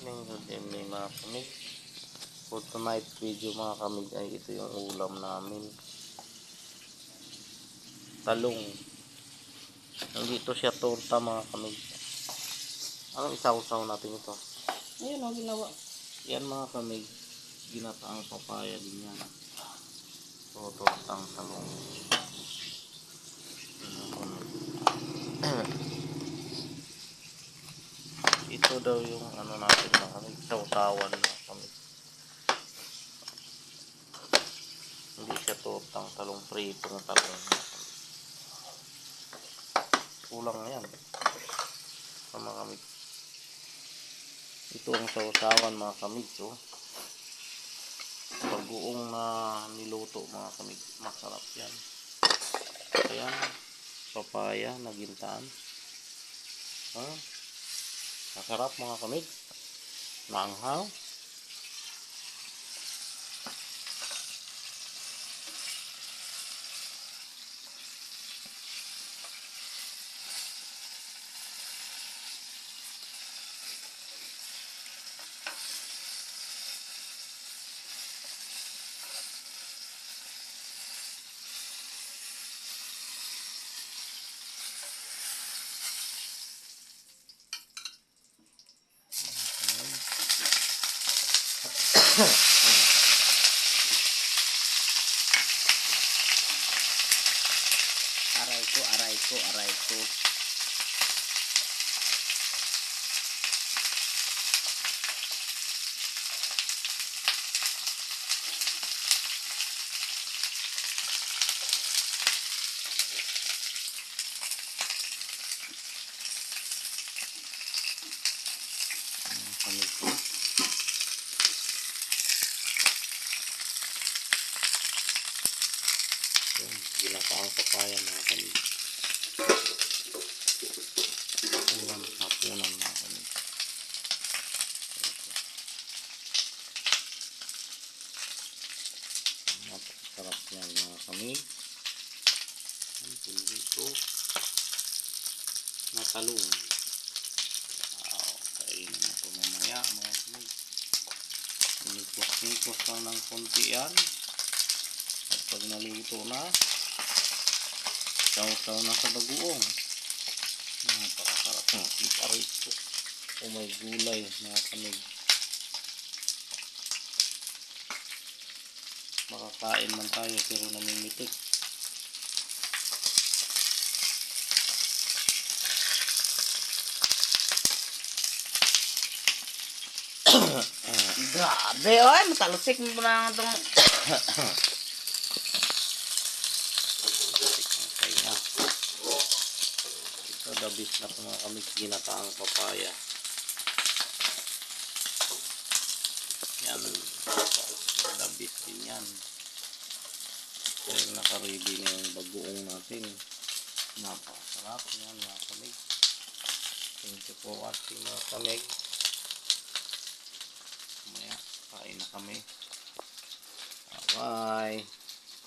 Good evening mga kamig. For tonight video mga kamig ay ito yung ulam namin. Talong. Hindi ito siya torta mga kamig. Anong isaw-saw natin ito? Ayun ang ginawa. Yan mga kamig. Ginataang papaya din yan. So tortang talong. Ito daw yung ano natin mga kamig. Saw-sawan mga kamig. Hindi siya tortang talong, pritong talong. Kulang na yan. Mga kamig. Ito ang saw-sawan mga kamig. So, bagoong na niluto mga kamig. Masarap yan. Ayan. Papaya na gintaan. Masarap mga kamig. Maanghang. Aray ko. Kamig ko. Ginataang papaya mga kamig. Hapunan mga kamig. Napakasarap yan mga kamig. Ang pili ko na talong. Kainin na ito mamaya mga kamig. Nikos lang ng konti yan. At pag naluto na, saw-saw na sa bagoong. Napakasarap ng iparito. O may gulay mga kamig. Makakain man tayo pero namimitik. Grabe, oy, matalusik mo na itong... Ito dabis na ito mga kamig. Ginataang papaya. Yan. Dabis din yan. Dahil nakaready na yung bagoong natin. Napakasarap yan mga kamig. Thank you for watching mga kamig. Mamaya kain na kami. Bye.